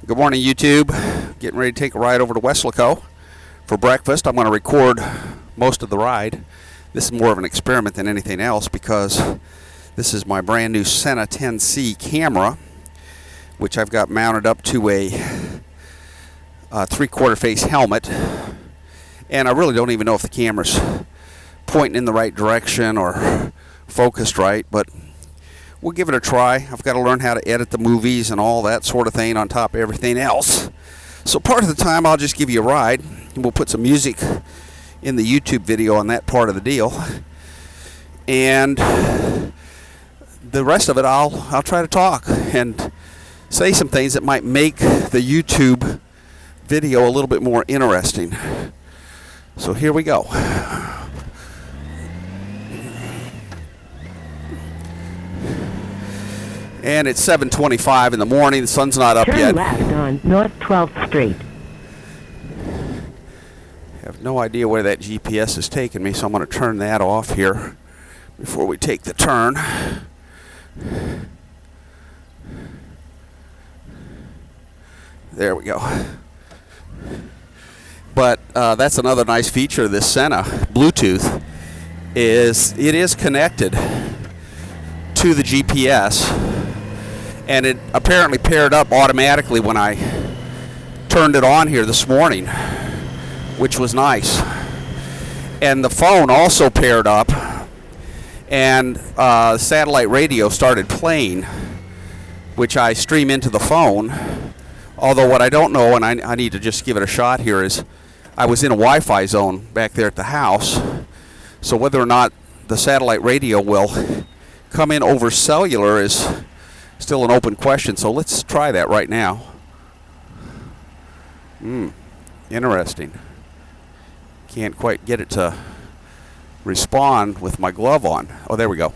Good morning, YouTube. Getting ready to take a ride over to Weslaco for breakfast. I'm going to record most of the ride. This is more of an experiment than anything else because this is my brand new Sena 10C camera, which I've got mounted up to a 3/4 face helmet. And I really don't even know if the camera's pointing in the right direction or focused right, but we'll give it a try. I've got to learn how to edit the movies and all that sort of thing on top of everything else. So part of the time I'll just give you a ride, and we'll put some music in the YouTube video on that part of the deal. And the rest of it I'll try to talk and say some things that might make the YouTube video a little bit more interesting. So here we go. And it's 7:25 in the morning. The sun's not up yet. Turn left on North 12th Street. I have no idea where that GPS is taking me, so I'm going to turn that off here before we take the turn. There we go. But that's another nice feature of this Sena Bluetooth, is it is connected to the GPS, and it apparently paired up automatically when I turned it on here this morning, which was nice. And the phone also paired up, and satellite radio started playing, which I stream into the phone. Although what I don't know, and I need to just give it a shot here, is I was in a Wi-Fi zone back there at the house, so whether or not the satellite radio will come in over cellular is still an open question. So let's try that right now. Interesting. Can't quite get it to respond with my glove on. Oh, there we go.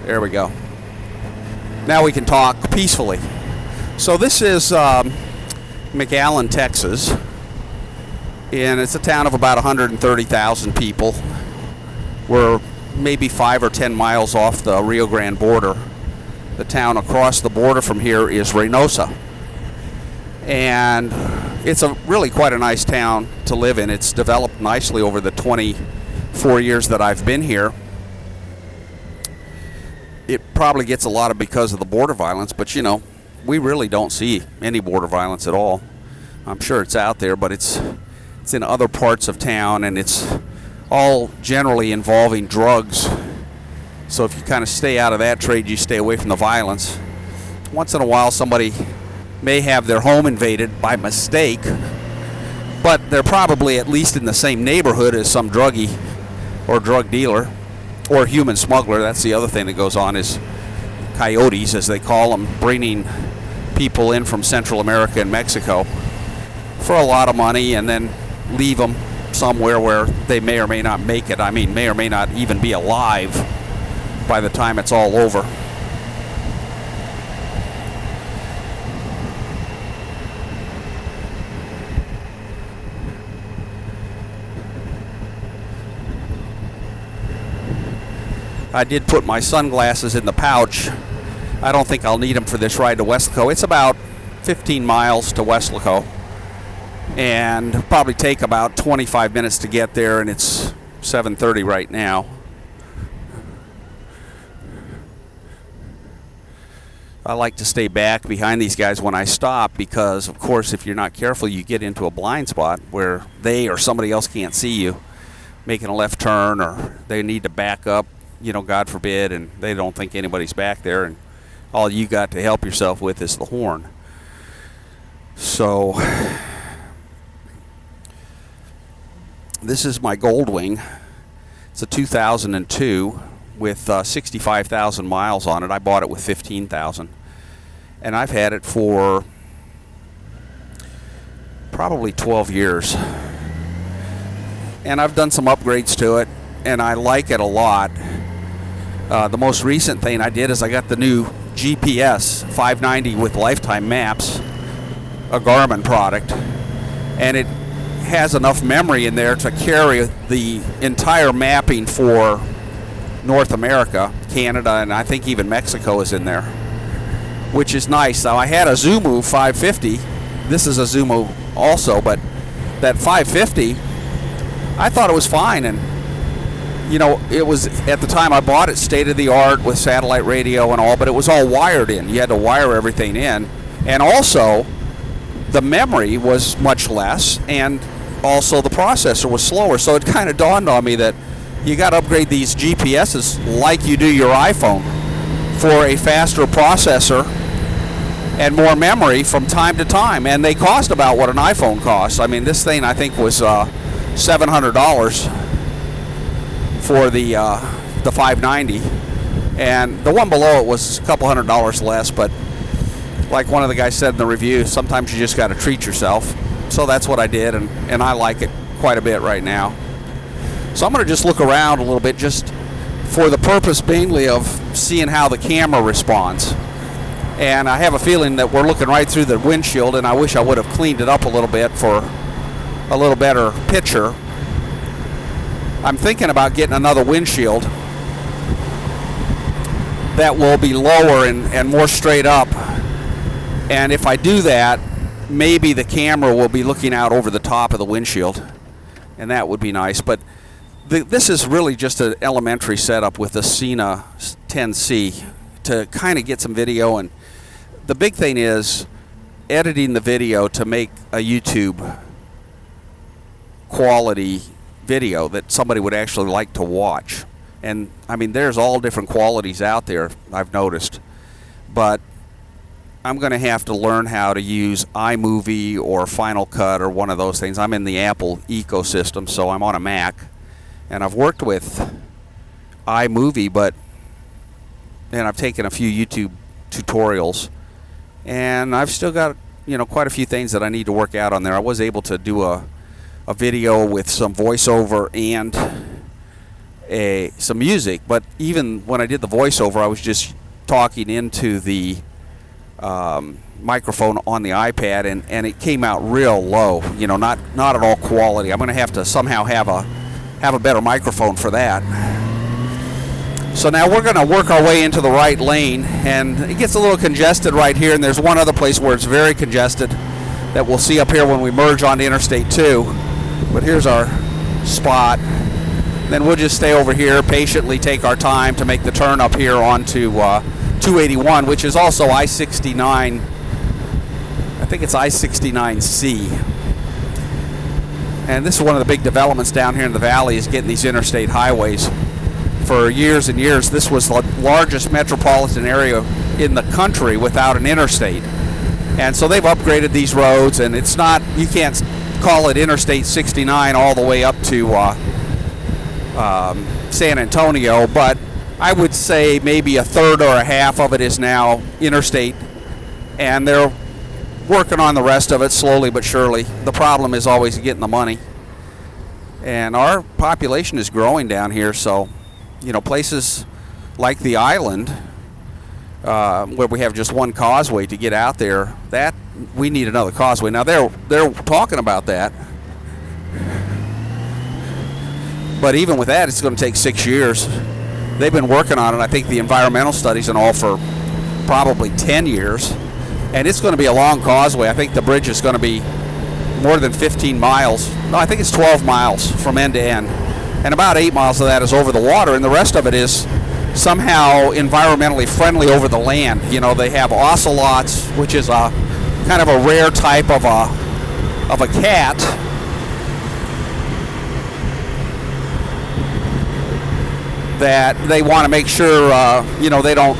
There we go. Now we can talk peacefully. So this is McAllen, Texas, and it's a town of about 130,000 people. We're maybe 5 or 10 miles off the Rio Grande border. The town across the border from here is Reynosa, and it's really quite a nice town to live in. It's developed nicely over the 24 years that I've been here. It probably gets a lot of because of the border violence, but you know, we really don't see any border violence at all. I'm sure it's out there, but it's in other parts of town, and it's all generally involving drugs. So if you kind of stay out of that trade, you stay away from the violence. Once in a while somebody may have their home invaded by mistake, but they're probably at least in the same neighborhood as some druggie or drug dealer or human smuggler. That's the other thing that goes on, is coyotes, as they call them, bringing people in from Central America and Mexico for a lot of money and then leave them somewhere where they may or may not make it. I mean, may or may not even be alive by the time it's all over. I did put my sunglasses in the pouch. I don't think I'll need them for this ride to Weslaco. It's about 15 miles to Weslaco, and probably take about 25 minutes to get there, and it's 7:30 right now. I like to stay back behind these guys when I stop because, of course, if you're not careful, you get into a blind spot where they or somebody else can't see you making a left turn, or they need to back up, God forbid, and they don't think anybody's back there, and all you got to help yourself with is the horn. So this is my Goldwing. It's a 2002 with 65,000 miles on it. I bought it with 15,000, and I've had it for probably 12 years. And I've done some upgrades to it, and I like it a lot. The most recent thing I did is I got the new GPS 590 with lifetime maps, a Garmin product, and it has enough memory in there to carry the entire mapping for North America, Canada, and I think even Mexico is in there, which is nice. Now, I had a Zumu 550. This is a Zumu also, but that 550, I thought it was fine, and it was, at the time I bought it, state-of-the-art with satellite radio and all, but it was all wired in. You had to wire everything in, and also the memory was much less, and also the processor was slower. So it kind of dawned on me that you got to upgrade these GPSs like you do your iPhone for a faster processor and more memory from time to time, and they cost about what an iPhone costs. I mean, this thing I think was $700 for the 590, and the one below it was a couple $100 less. But like one of the guys said in the review, sometimes you just got to treat yourself. So that's what I did, and I like it quite a bit right now. So I'm going to just look around a little bit, just for the purpose mainly of seeing how the camera responds. And I have a feeling that we're looking right through the windshield, and I wish I would have cleaned it up a little bit for a little better picture. I'm thinking about getting another windshield that will be lower and more straight up. And if I do that, maybe the camera will be looking out over the top of the windshield, and that would be nice. But this is really just an elementary setup with the Cena 10C to kind of get some video. And the big thing is editing the video to make a YouTube quality video that somebody would actually like to watch. And I mean, there's all different qualities out there, I've noticed, but I'm going to have to learn how to use iMovie or Final Cut or one of those things. I'm in the Apple ecosystem, so I'm on a Mac, and I've worked with iMovie, and I've taken a few YouTube tutorials, and I've still got quite a few things that I need to work out on there. I was able to do a video with some voiceover and some music, but even when I did the voiceover, I was just talking into the microphone on the iPad, and it came out real low, not at all quality. I'm going to have to somehow have a better microphone for that. So now we're going to work our way into the right lane, and it gets a little congested right here, and there's one other place where it's very congested that we'll see up here when we merge onto Interstate 2. But here's our spot. Then we'll just stay over here, patiently take our time to make the turn up here onto 281, which is also I-69. I think it's I-69C. And this is one of the big developments down here in the valley, is getting these interstate highways. For years and years, this was the largest metropolitan area in the country without an interstate. And so they've upgraded these roads, and it's not, you can't call it Interstate 69 all the way up to San Antonio, but I would say maybe a third or a half of it is now interstate, and they're working on the rest of it slowly but surely. The problem is always getting the money. And our population is growing down here, so places like the island, where we have just one causeway to get out there, that we need another causeway. Now they're talking about that, but even with that, it's going to take 6 years. They've been working on it. I think the environmental studies and all for probably 10 years, and it's going to be a long causeway. I think the bridge is going to be more than 15 miles. No, I think it's 12 miles from end to end, and about 8 miles of that is over the water, and the rest of it is somehow environmentally friendly over the land. You know, they have ocelots, which is a kind of a rare type of a cat. That they want to make sure, you know, they don't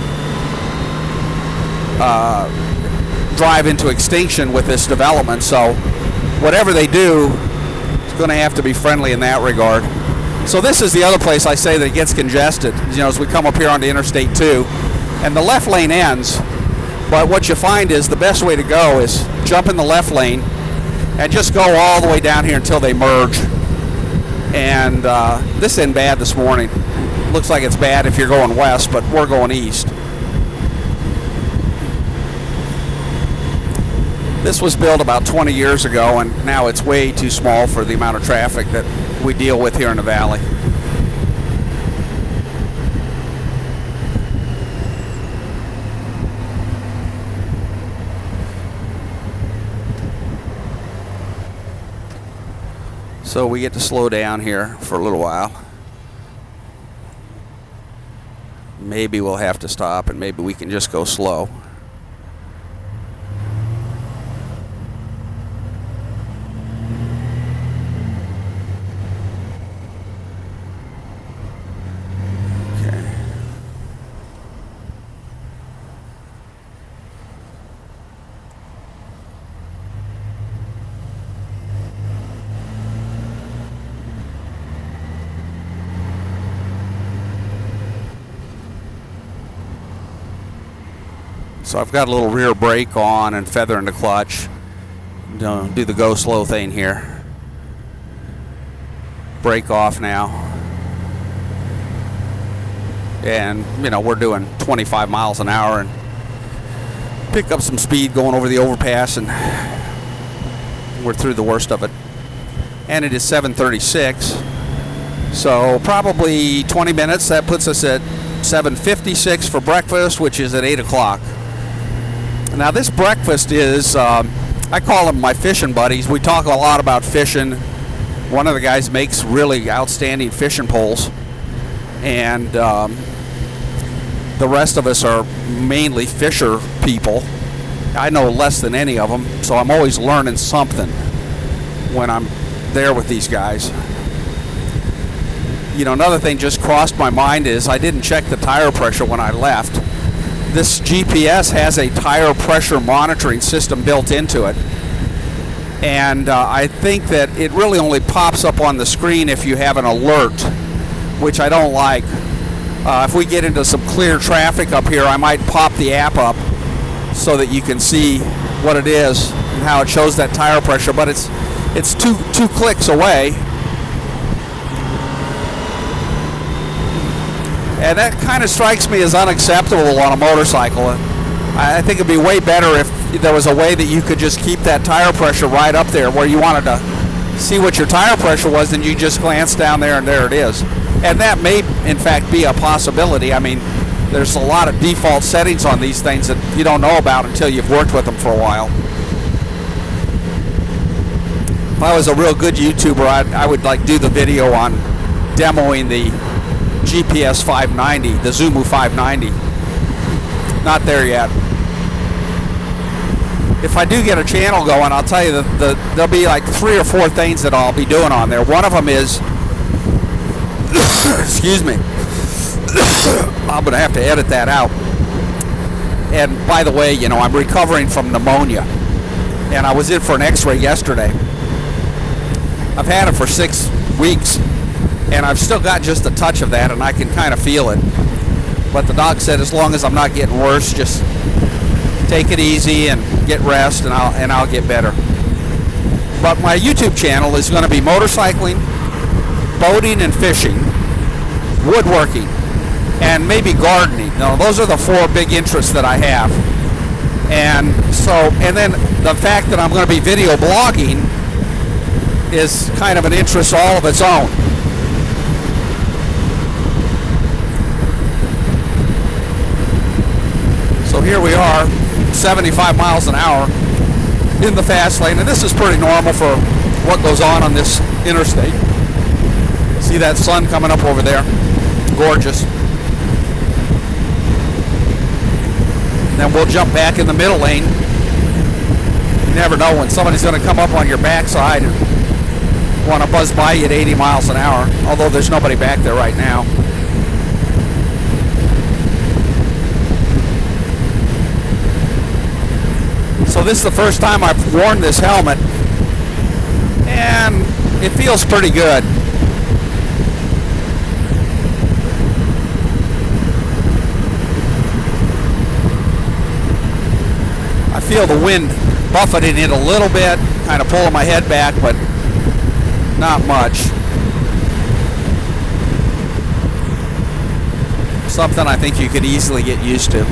drive into extinction with this development. So whatever they do, it's going to have to be friendly in that regard. So this is the other place I say that it gets congested, you know, as we come up here onto Interstate 2. And the left lane ends, but what you find is the best way to go is jump in the left lane and just go all the way down here until they merge. And this isn't bad this morning. Looks like it's bad if you're going west, but we're going east. This was built about 20 years ago, and now it's way too small for the amount of traffic that we deal with here in the valley. So we get to slow down here for a little while. Maybe we'll have to stop, and maybe we can just go slow. Okay. So I've got a little rear brake on and feather in the clutch. Do the go slow thing here. Brake off now. And, you know, we're doing 25 miles an hour and pick up some speed going over the overpass, and we're through the worst of it. And it is 7:36. So probably 20 minutes. That puts us at 7:56 for breakfast, which is at 8 o'clock. Now this breakfast is, I call them my fishing buddies. We talk a lot about fishing. One of the guys makes really outstanding fishing poles, and the rest of us are mainly fisher people. I know less than any of them, so I'm always learning something when I'm there with these guys. You know, another thing just crossed my mind is I didn't check the tire pressure when I left. This GPS has a tire pressure monitoring system built into it, and I think that it really only pops up on the screen if you have an alert, which I don't like. If we get into some clear traffic up here, I might pop the app up so that you can see what it is and how it shows that tire pressure, but it's two clicks away. And that kind of strikes me as unacceptable on a motorcycle. I think it'd be way better if there was a way that you could just keep that tire pressure right up there where you wanted to see what your tire pressure was, and you just glance down there and there it is. And that may in fact be a possibility. I mean, there's a lot of default settings on these things that you don't know about until you've worked with them for a while. If I was a real good YouTuber, I would like do the video on demoing the GPS 590, the Zumu 590. Not there yet. If I do get a channel going, I'll tell you that there'll be like 3 or 4 things that I'll be doing on there. One of them is, excuse me, I'm going to have to edit that out. And by the way, you know, I'm recovering from pneumonia, and I was in for an x-ray yesterday. I've had it for 6 weeks, and I've still got just a touch of that, and I can kind of feel it. But the doc said as long as I'm not getting worse, just take it easy and get rest, and I'll get better. But my YouTube channel is going to be motorcycling, boating and fishing, woodworking, and maybe gardening. Now, those are the 4 big interests that I have. And then the fact that I'm going to be video blogging is kind of an interest all of its own. So here we are, 75 miles an hour in the fast lane, and this is pretty normal for what goes on this interstate. See that sun coming up over there? Gorgeous. then we'll jump back in the middle lane. You never know when somebody's going to come up on your backside and want to buzz by you at 80 miles an hour, although there's nobody back there right now. So this is the first time I've worn this helmet, and it feels pretty good. I feel the wind buffeting it a little bit, kind of pulling my head back, but not much. Something I think you could easily get used to.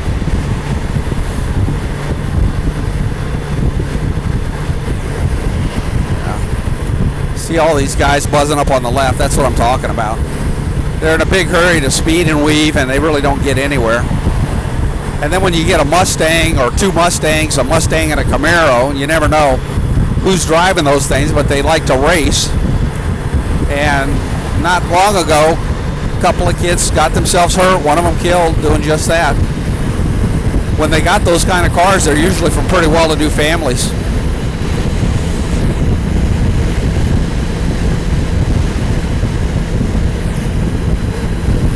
See all these guys buzzing up on the left, that's what I'm talking about. They're in a big hurry to speed and weave, and they really don't get anywhere. And then when you get a Mustang or two Mustangs, a Mustang and a Camaro, you never know who's driving those things, but they like to race. And not long ago, a couple of kids got themselves hurt, one of them killed doing just that. When they got those kind of cars, they're usually from pretty well-to-do families.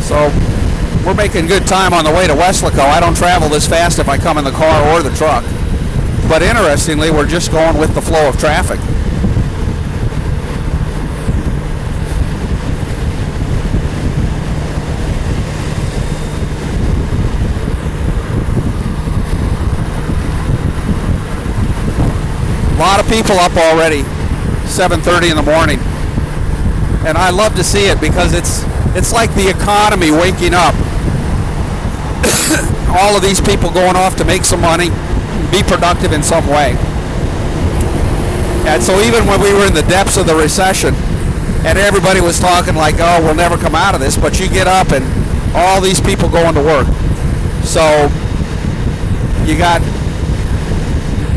So we're making good time on the way to Weslaco. I don't travel this fast if I come in the car or the truck. But interestingly, we're just going with the flow of traffic. A lot of people up already, 7:30 in the morning. And I love to see it because it's like the economy waking up. All of these people going off to make some money, be productive in some way. And so even when we were in the depths of the recession and everybody was talking like, oh, we'll never come out of this, but you get up and all these people going to work. So you got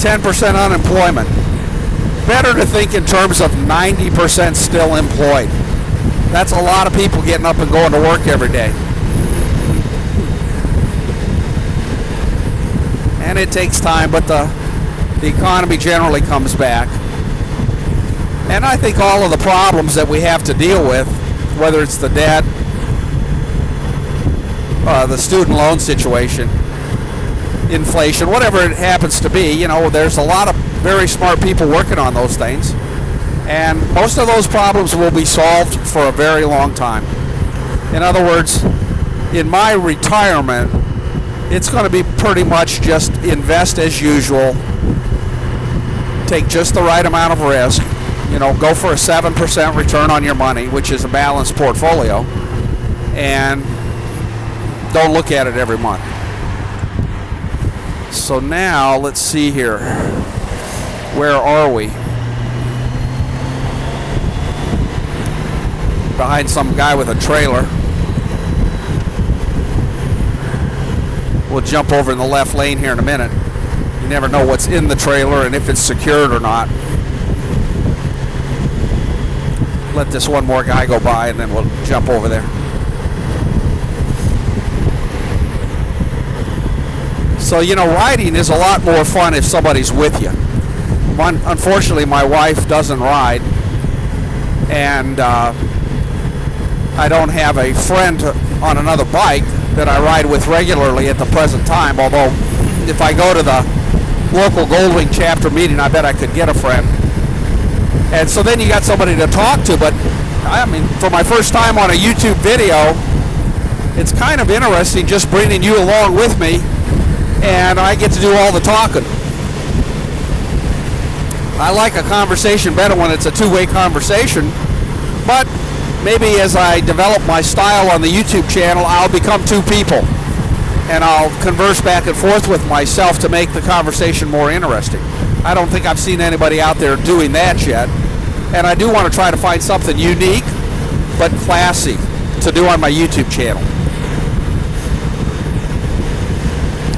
10% unemployment. Better to think in terms of 90% still employed. That's a lot of people getting up and going to work every day. And it takes time, but the economy generally comes back. And I think all of the problems that we have to deal with, whether it's the debt, the student loan situation, inflation, whatever it happens to be, you know, there's a lot of very smart people working on those things. And most of those problems will be solved for a very long time. In other words, in my retirement, it's going to be pretty much just invest as usual, take just the right amount of risk, you know, go for a 7% return on your money, which is a balanced portfolio, and don't look at it every month. So now, let's see here. Where are we? Behind some guy with a trailer. We'll jump over in the left lane here in a minute. You never know what's in the trailer and if it's secured or not. Let this one more guy go by and then we'll jump over there. So, you know, riding is a lot more fun if somebody's with you. Unfortunately, my wife doesn't ride, and I don't have a friend on another bike that I ride with regularly at the present time, although if I go to the local Goldwing chapter meeting, I bet I could get a friend. And so then you got somebody to talk to, but I mean, for my first time on a YouTube video, it's kind of interesting just bringing you along with me, and I get to do all the talking. I like a conversation better when it's a two-way conversation, but maybe as I develop my style on the YouTube channel, I'll become two people, and I'll converse back and forth with myself to make the conversation more interesting. I don't think I've seen anybody out there doing that yet, and I do want to try to find something unique but classy to do on my YouTube channel.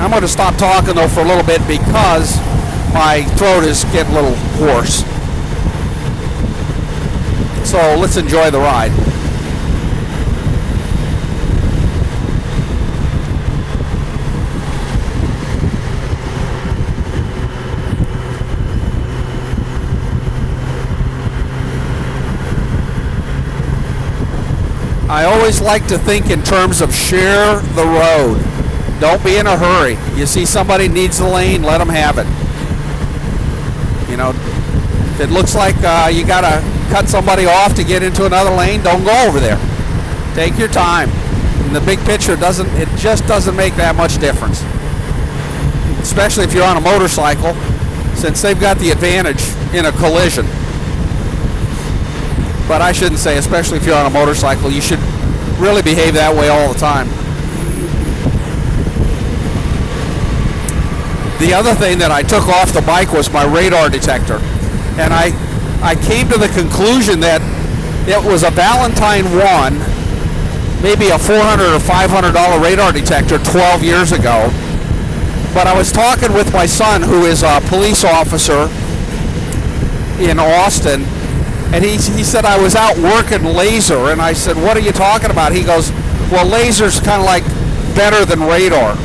I'm going to stop talking though for a little bit because my throat is getting a little hoarse. So let's enjoy the ride. I always like to think in terms of share the road. Don't be in a hurry. You see somebody needs the lane, let them have it. You know, if it looks like you got to cut somebody off to get into another lane, don't go over there. Take your time. In the big picture, it just doesn't make that much difference. Especially if you're on a motorcycle, since they've got the advantage in a collision. But I shouldn't say, especially if you're on a motorcycle, you should really behave that way all the time. The other thing that I took off the bike was my radar detector. And I came to the conclusion that it was a Valentine 1, maybe a $400 or $500 radar detector 12 years ago. But I was talking with my son, who is a police officer in Austin, and he said I was out working laser, and I said, what are you talking about? He goes, well, laser's kind of like better than radar.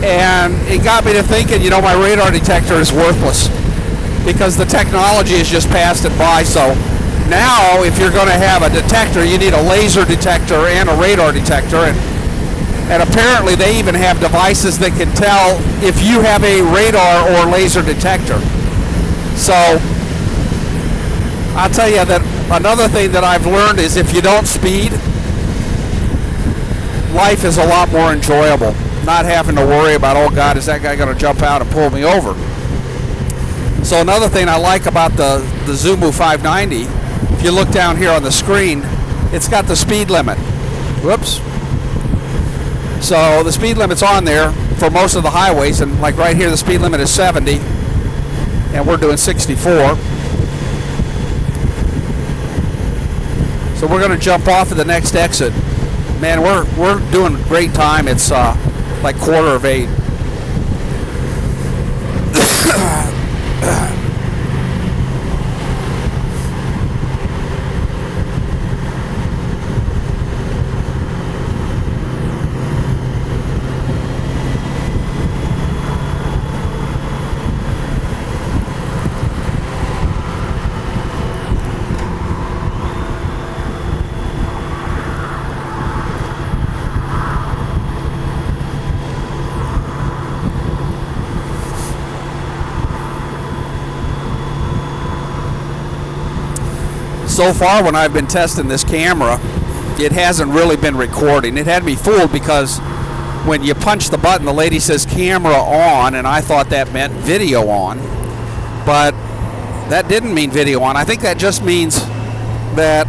And it got me to thinking, you know, my radar detector is worthless because the technology has just passed it by. So now if you're going to have a detector, you need a laser detector and a radar detector. And apparently they even have devices that can tell if you have a radar or laser detector. So I'll tell you that another thing that I've learned is if you don't speed, life is a lot more enjoyable. Not having to worry about, oh God, is that guy going to jump out and pull me over? So another thing I like about the Zumu 590, if you look down here on the screen, it's got the speed limit. Whoops. So the speed limit's on there for most of the highways, and like right here the speed limit is 70, and we're doing 64. So we're going to jump off at the next exit. Man, we're doing great time. It's like 7:45. So far, when I've been testing this camera, it hasn't really been recording. It had me fooled because when you punch the button, the lady says camera on, and I thought that meant video on. But that didn't mean video on. I think that just means that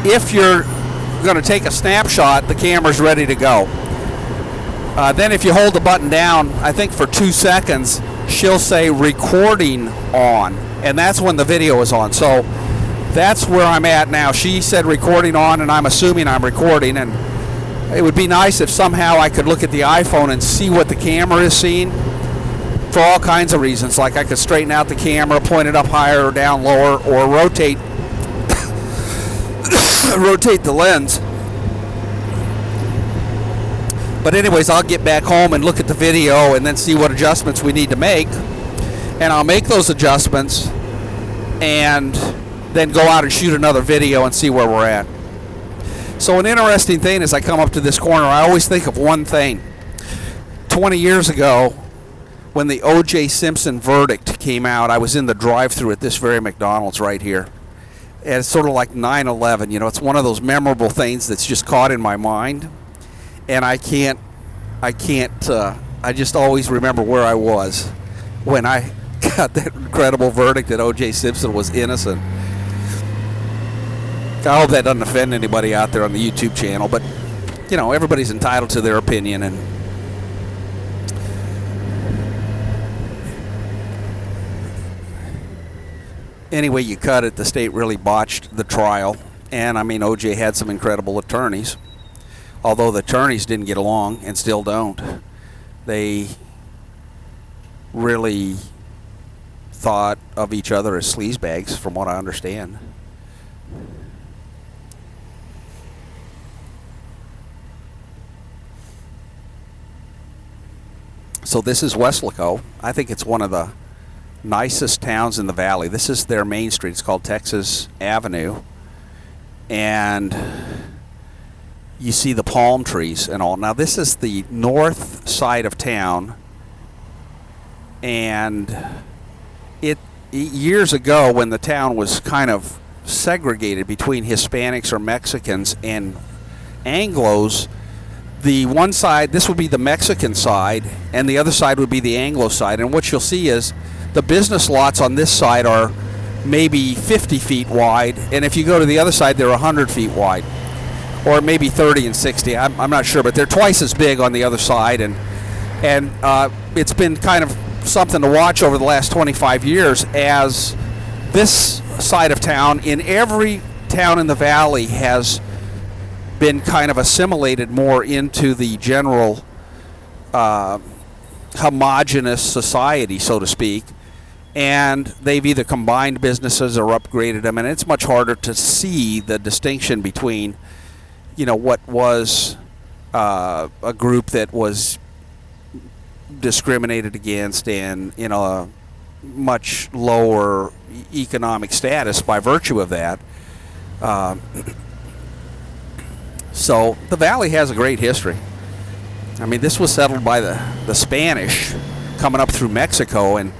if you're going to take a snapshot, the camera's ready to go. Then if you hold the button down, I think for 2 seconds, she'll say recording on, and that's when the video is on. So that's where I'm at now. She said recording on, and I'm assuming I'm recording, and it would be nice if somehow I could look at the iPhone and see what the camera is seeing for all kinds of reasons. Like I could straighten out the camera, point it up higher or down lower, or rotate rotate the lens. But anyways, I'll get back home and look at the video and then see what adjustments we need to make, and I'll make those adjustments and then go out and shoot another video and see where we're at. So an interesting thing as I come up to this corner, I always think of one thing. 20 years ago, when the O.J. Simpson verdict came out, I was in the drive-thru at this very McDonald's right here. And it's sort of like 9/11, you know, it's one of those memorable things that's just caught in my mind. And I just always remember where I was when I got that incredible verdict that O.J. Simpson was innocent. I hope that doesn't offend anybody out there on the YouTube channel, but, you know, everybody's entitled to their opinion. And any way you cut it, the state really botched the trial. And, I mean, O.J. had some incredible attorneys, although the attorneys didn't get along and still don't. They really thought of each other as sleazebags, from what I understand. So this is Weslaco. I think it's one of the nicest towns in the valley. This is their main street. It's called Texas Avenue. and you see the palm trees and all. Now this is the north side of town, and it years ago when the town was kind of segregated between Hispanics or Mexicans and Anglos, the one side, this would be the Mexican side, and the other side would be the Anglo side. And what you'll see is the business lots on this side are maybe 50 feet wide, and if you go to the other side, they're 100 feet wide, or maybe 30 and 60. I'm not sure, but they're twice as big on the other side, and it's been kind of something to watch over the last 25 years as this side of town, in every town in the valley, has been kind of assimilated more into the general homogenous society, so to speak. And they've either combined businesses or upgraded them, and it's much harder to see the distinction between, you know, what was a group that was discriminated against and in a much lower economic status by virtue of that. So the valley has a great history. I mean, this was settled by the Spanish coming up through Mexico, and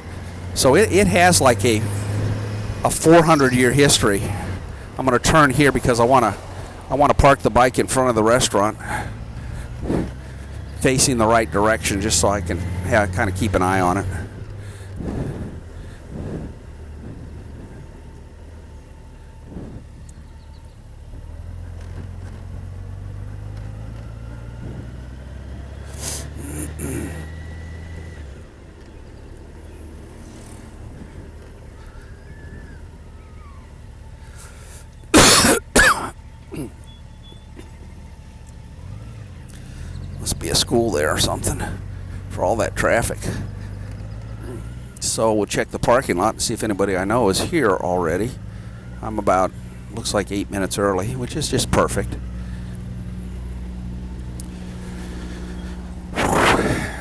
so it has like a 400-year history. I'm going to turn here because I want to park the bike in front of the restaurant, facing the right direction, just so I can kind of keep an eye on it. Must be a school there or something for all that traffic. So we'll check the parking lot and see if anybody I know is here already. I'm about, looks like 8 minutes early, which is just perfect.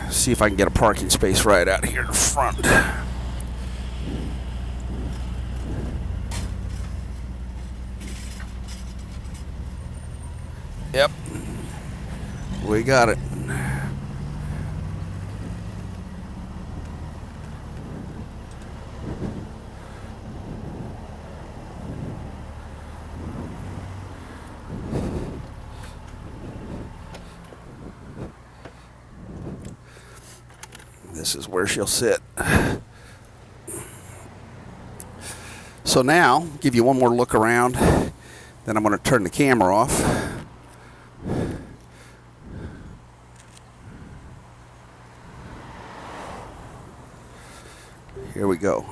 See if I can get a parking space right out here in front. Yep. We got it. This is where she'll sit. So now, give you one more look around, then I'm going to turn the camera off. Here we go.